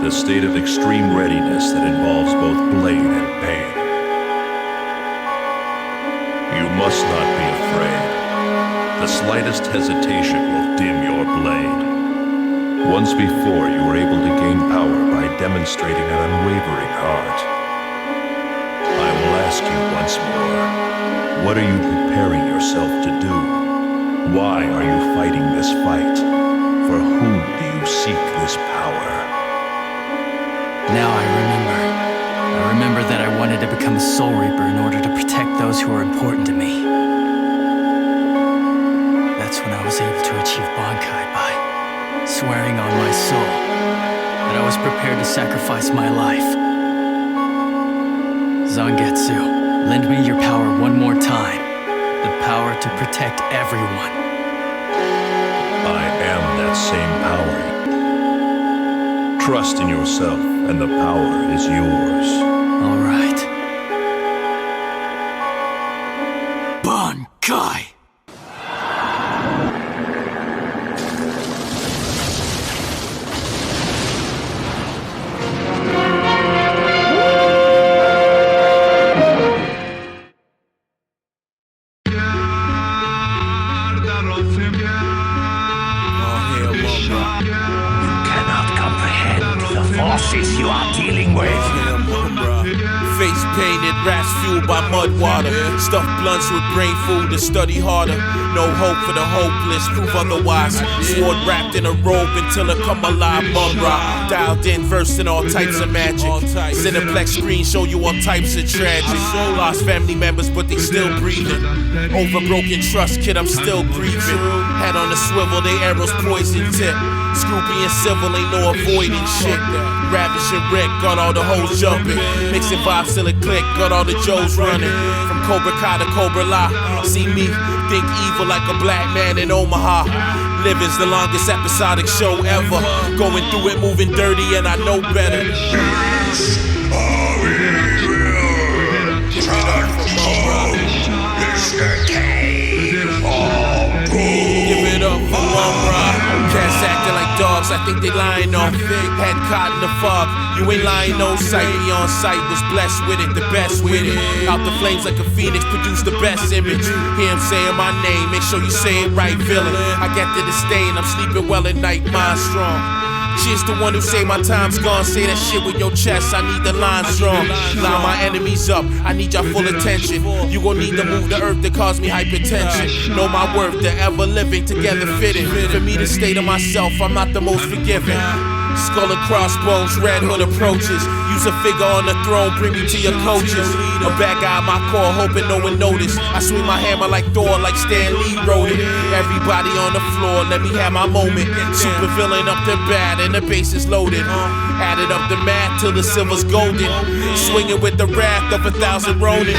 The state of extreme readiness that involves both blade and pain. You must not be afraid. The slightest hesitation will dim your blade. Once before, you were able to gain power by demonstrating an unwavering heart. I will ask you once more, what are you preparing yourself to do? Why are you fighting this fight? For whom do you seek this power? Now I remember that I wanted to become a Soul Reaper in order to protect those who are important to me. That's when I was able to achieve Bankai by swearing on my soul that I was prepared to sacrifice my life. Zangetsu, lend me your power one more time. The power to protect everyone. I am that same power. Trust in yourself, and the power is yours. All right. Bankai! You are dealing with Mumm-Ra. Face painted, rats fueled by mud water. Stuffed blunts with brain food to study harder. No hope for the hopeless, prove otherwise. Sword wrapped in a robe until it come alive. Mumm-Ra, dialed in, versed in all types of magic. Cineplex screen show you all types of tragic. Lost family members, but they still breathing. Over broken trust, kid, I'm still grieving. Head on a swivel, they arrows poison tip. Scroopy and civil, ain't no avoiding shit. Ravishing Rick, got all the hoes jumping. Mixing vibes till it click, got all the Joes running. From Cobra Kai to Cobra La. See me, think evil like a black man in Omaha. Living's the longest episodic show ever. Going through it, moving dirty, and I know better. Give it up for Mumm-Ra. Cats acting like dogs, I think they lying on. Head caught in the fog, you ain't lying no sight. Me on sight, was blessed with it, the best with it. Out the flames like a phoenix, produce the best image. Hear him saying my name, make sure you say it right, villain. I get to the stain, I'm sleeping well at night, mind strong. She's the one who say my time's gone. Say that shit with your chest, I need the line strong. Line my enemies up, I need your full attention. You gon' need to move the earth that cause me hypertension. Know my worth, the ever living, together fitting. For me to stay to myself, I'm not the most forgiving. Skull and crossbones, red hood approaches. Use a figure on the throne, bring me to your coaches. A bad guy in my core, hoping no one noticed. I swing my hammer like Thor, like Stan Lee wrote it. Everybody on the floor, let me have my moment. Super villain up the bat and the base is loaded. Added up the math till the silver's golden. Swinging with the wrath of 1,000 Ronin.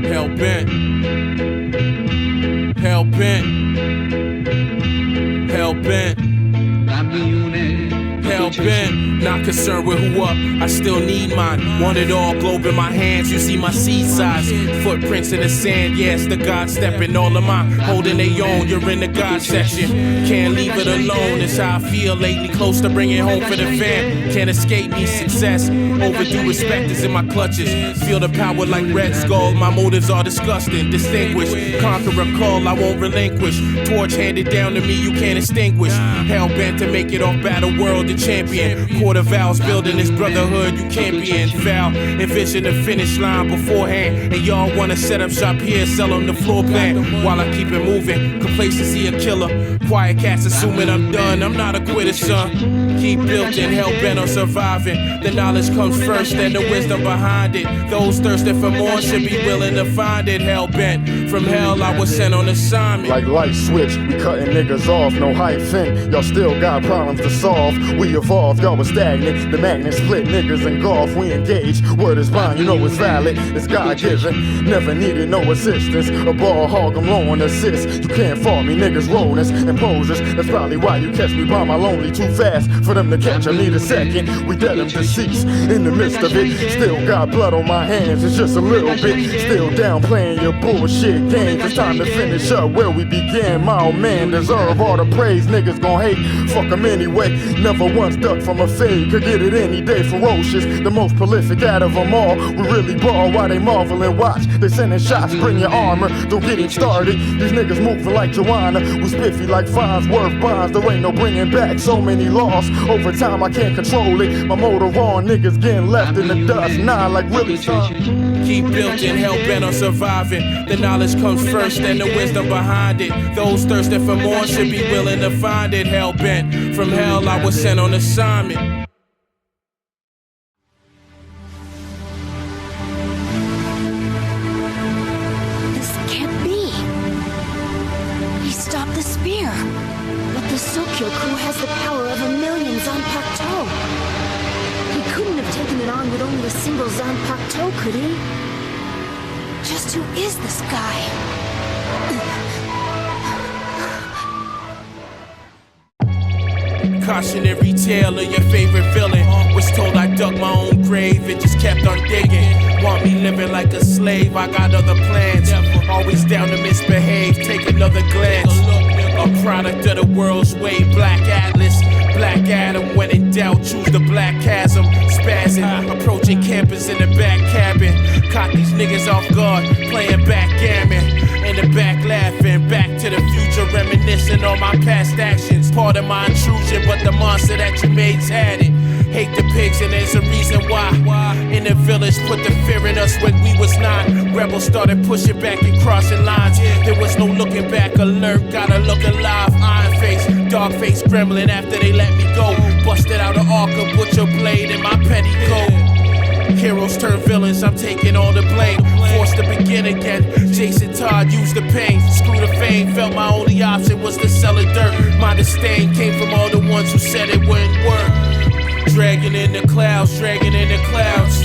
Hell-bent, hell-bent, hell-bent, hell-bent. Not concerned with who up, I still need mine. Want it all, globe in my hands, you see my seed size. Footprints in the sand, yes, the God stepping. All of mine, holding they own, you're in the God section. Can't leave it alone, it's how I feel lately. Close to bringing home for the fam. Can't escape me, success. Overdue respect is in my clutches. Feel the power like Red Skull, my motives are disgusting. Distinguished, conqueror call, I won't relinquish. Torch handed down to me, you can't extinguish. Hell bent to make it off Battle World, the champion. Quarter vows, building this brotherhood you can't be in. Foul, envision the finish line beforehand. And y'all wanna set up shop here, sell them the floor plan. While I keep it moving, complacency a killer. Quiet cats assuming I'm done, I'm not a quitter, son. Keep building, hell bent on surviving. The knowledge comes first, then the wisdom behind it. Those thirsting for more should be willing to find it. Hell bent, from hell I was sent on assignment. Like light switch, we cutting niggas off, no hyphen. Y'all still got problems to solve. We evolved, y'all was stagnant. The magnet split, niggas engulfed, we engage. Word is bond, you know it's valid, it's God-given. Never needed no assistance. A ball hog, I'm low on assist. You can't fault me, niggas rodents and posers. That's probably why you catch me by my lonely too fast. For them to catch, I need a second. We dead and deceased in the midst of it. Still got blood on my hands, it's just a little bit. Still down playing your bullshit games. It's time to finish up where we began. My old man deserve all the praise. Niggas gon' hate, fuck them anyway. Never once ducked from a fade. Could get it any day, ferocious. The most prolific out of them all. We really ball while they marvel and watch. They sending shots, bring your armor. Don't get it started. These niggas moving like Joanna. We spiffy like fines, worth bonds. There ain't no bringing back. So many lost. Over time I can't control it. My motor on, niggas getting left in the dust. Nah, like really, son. Keep building, hell-bent on surviving. The knowledge comes first and the wisdom behind it. Those thirsting for more should be willing to find it. Hell-bent from hell, I was sent on assignment. This can't be. He stopped the spear. But the Sokyo crew has the power of 1,000,000 Zanpakuto. He couldn't have taken it on with only a single Zanpakuto, could he? Just who is this guy? Cautionary tale of your favorite villain. Was told I dug my own grave and just kept on digging. Want me living like a slave, I got other plans. Always down to misbehave, take another glance. A product of the world's way, Black Atlas. Black Adam, when in doubt, choose the black chasm. Spazzing, approaching campus in the back cabin. Caught these niggas off guard, playing backgammon. In the back laughing, back to the future, reminiscing on my past actions. Part of my intrusion, but the monster that you made's had it. Hate the pigs and there's a reason why. In the village, put the fear in us when we was 9. Rebels started pushing back and crossing lines. There was no looking back, alert, gotta look alive. Iron face, dog face gremlin after they let me go. Busted out an arc, a butcher blade in my petticoat. Heroes turn villains, I'm taking all the blame. Forced to begin again, Jason Todd used the pain. Screw the fame, felt my only option was to sell the dirt. My disdain came from all the ones who said it wouldn't work. Dragging in the clouds, dragging in the clouds.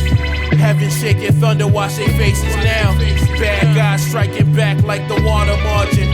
Heaven shaking thunder, watch their faces now. Bad guys striking back like the water margin.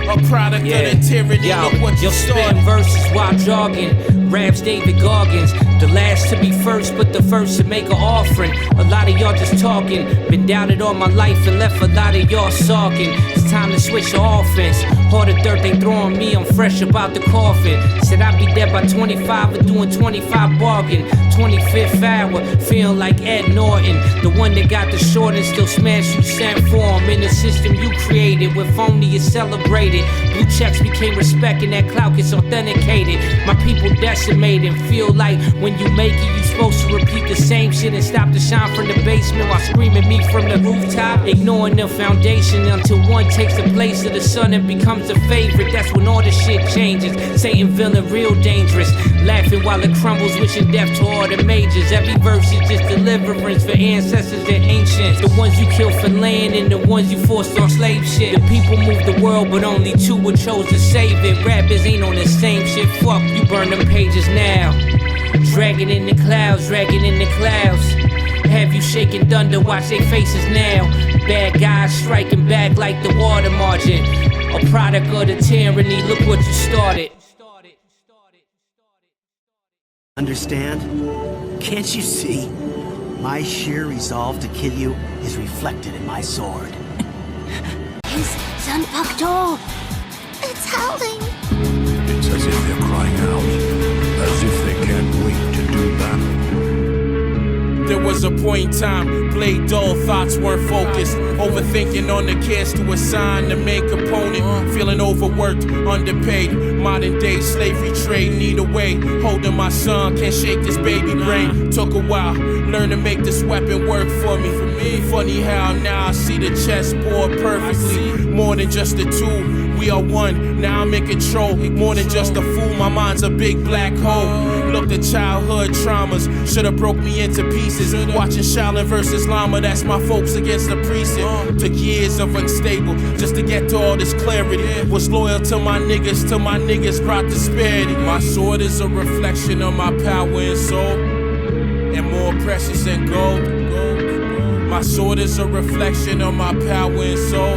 A product of the tyranny, look what you started. Spitting verses while jogging, raps David Goggins. The last to be first, but the first to make an offering. A lot of y'all just talking, been doubted all my life and left a lot of y'all sulking. It's time to switch the offense. All the dirt they throwing me, I'm fresh about the coffin. Said I'd be dead by 25 or doing 25 bargain. 25th hour, feeling like Ed Norton. The one that got the short and still smash you sent for him. In the system you created, with only you celebrated. Blue checks became respect and that clout gets authenticated. My people decimated, feel like when you make it, you supposed to repeat the same shit and stop the shine from the basement while screaming me from the rooftop. Ignoring the foundation until one takes the place of the sun and becomes the favorite. That's when all the shit changes. Satan villain real dangerous. Laughing while it crumbles, wishing death to all the majors. Every verse is just deliverance for ancestors and ancients. The ones you kill for land and the ones you forced on slave shit. The people move the world, but only 2 were chose to save it. Rappers ain't on the same shit. Fuck, you burn them pages now. Dragging in the clouds, dragging in the clouds. Have you shaking thunder, watch their faces now. Bad guys striking back like the water margin. A product of the tyranny, look what you started. Understand? Can't you see? My sheer resolve to kill you is reflected in my sword. His Zanpakuto! It's howling! It's as if they're crying out, as if they can't wait to do battle. There was a point in time, played dull, thoughts weren't focused. Overthinking on the kids to assign the main component. Feeling overworked, underpaid. Modern day slavery trade, need a way. Holding my son, can't shake this baby brain. Took a while, learn to make this weapon work for me. Funny how now I see the chessboard perfectly. More than just a tool, We are one, now I'm in control. More than just a fool, my mind's a big black hole. Looked at childhood traumas, should've broke me into pieces. Watching Shaolin versus Lama, that's my folks against the precinct. Took years of unstable just to get to all this clarity. Was loyal to my niggas till my niggas brought disparity. My sword is a reflection of my power and soul, and more precious than gold. My sword is a reflection of my power and soul.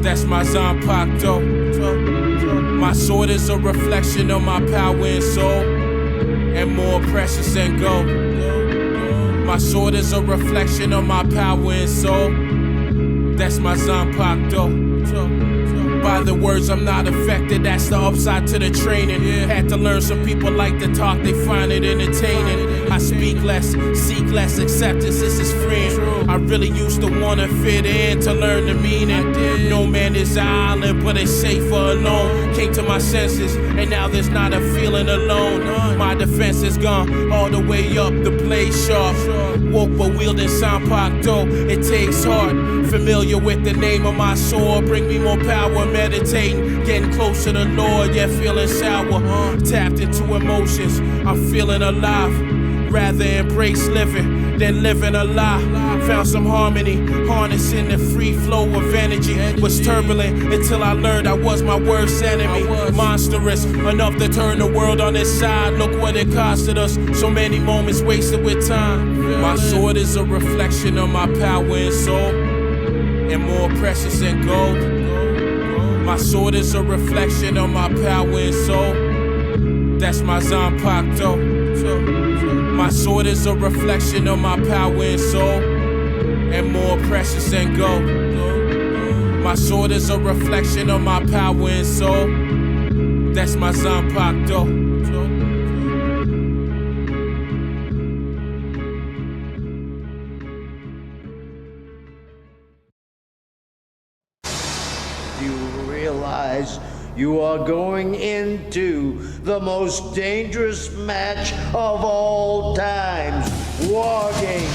That's my Zanpakuto. My sword is a reflection of my power and soul, and more precious than gold. My sword is a reflection of my power and soul. That's my Zanpakuto. By the words, I'm not affected, that's the upside to the training. Had to learn some people like to talk, they find it entertaining. I speak less, seek less acceptance, this is freeing. I really used to wanna fit in to learn the meaning. No man is an island, but it's safer alone. Came to my senses, and now there's not a feeling alone. My defense is gone, all the way up, the blade sharp. Woke but wielding Zanpakuto, it takes heart. Familiar with the name of my sword, bring me more power. Meditating, getting closer to Lord, yet feeling sour. Tapped into emotions, I'm feeling alive. Rather embrace living than living a lie. Found some harmony, harnessing the free flow of energy. Was turbulent until I learned I was my worst enemy. Monstrous, enough to turn the world on its side. Look what it costed us, so many moments wasted with time. My sword is a reflection of my power and soul, and more precious than gold. My sword is a reflection of my power and soul. That's my Zanpakuto. My sword is a reflection of my power and soul, and more precious than gold. My sword is a reflection of my power and soul. That's my Zanpakuto. You are going into the most dangerous match of all times. War game.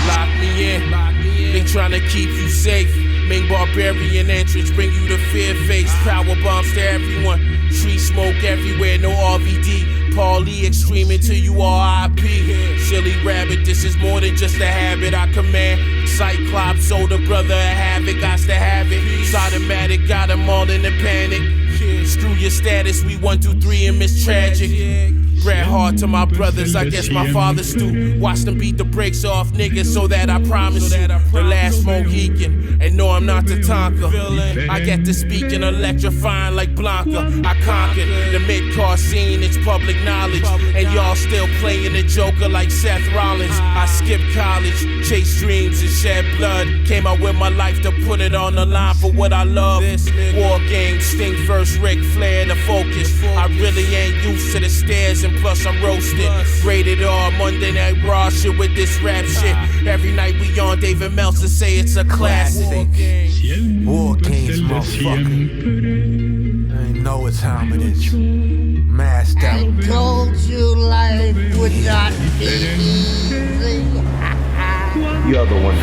Lock me in. They tryna keep you safe. Ming barbarian entrance, bring you the fear face. Power bombs to everyone. Tree smoke everywhere, no RVD. Paulie extreme until you RIP. Silly rabbit, this is more than just a habit I command. Cyclops, older brother of havoc, got to have it. Automatic, got them all in a panic. Screw your status, we 1, 2, 3 and Miss Tragic. Bret Hart to my brothers, I guess my father's too. Watch them beat the brakes off niggas so that I promise you the last Mohican. And no, I'm not the Tonka. I get to speaking electrifying like Blanca. I conquered the mid-car scene, it's public knowledge. And y'all still playing the Joker like Seth Rollins. I skipped college, chased dreams and shed blood. Came out with my life to put it on the line for what I love. War games, Sting first, Ric Flair, the focus. I really ain't used to the stairs, and plus I'm roasted. Rated R, Monday Night Raw shit with this rap shit. Every night we on David Meltzer say it's a classic. War games, motherfucker. I know what time it is. Masked out. I told you life would not be easy. You're the one.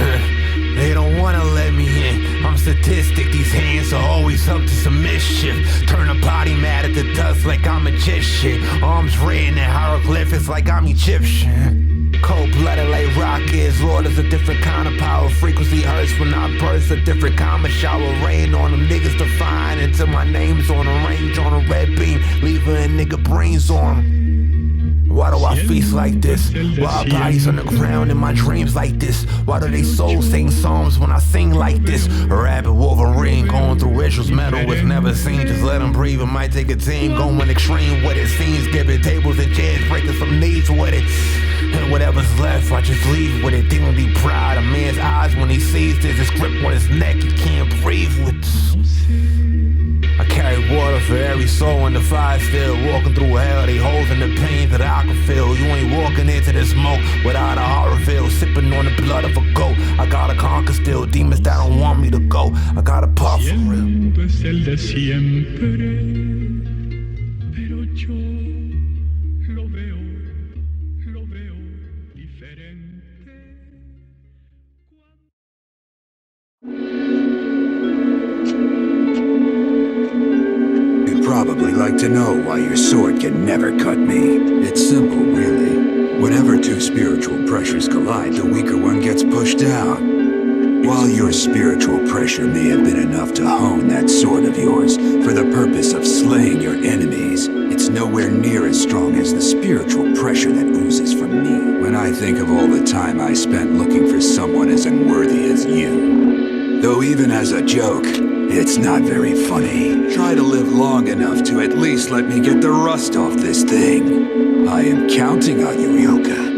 They don't wanna let me in. I'm sadistic, these hands are always up to some mischief. Turn a body mad at the dust like I'm Egyptian. Arms red and hieroglyphics like I'm Egyptian. Cold-blooded like rock is. Lord is a different kind of power. Frequency hurts when I burst, a different kind of shower. Rain on them niggas to find until my name's on a range on a red beam. Leaving a nigga brains on 'em. Why do I feast like this? Why are bodies on the ground in my dreams like this? Why do they souls sing psalms when I sing like this? A rabbit Wolverine going through rituals, metal was never seen. Just let them breathe, it might take a team going extreme. What it seems, giving tables and chairs, breaking some knees with it. And whatever's left, I just leave with it. Dignity, pride, a man's eyes when he sees there's a grip on his neck, he can't breathe with. I carry water for every soul in the fire still. Walking through hell, they holes in the pain that I can feel. You ain't walking into the smoke without a heart reveal. Sipping on the blood of a goat. I gotta conquer still demons that don't want me to go. I gotta puff for real. why your sword can never cut me. It's simple, really. Whenever two spiritual pressures collide, the weaker one gets pushed down. While your spiritual pressure may have been enough to hone that sword of yours for the purpose of slaying your enemies, it's nowhere near as strong as the spiritual pressure that oozes from me. When I think of all the time I spent looking for someone as unworthy as you. Though even as a joke, it's not very funny. Try to live long enough to at least let me get the rust off this thing. I am counting on you, Ryoka.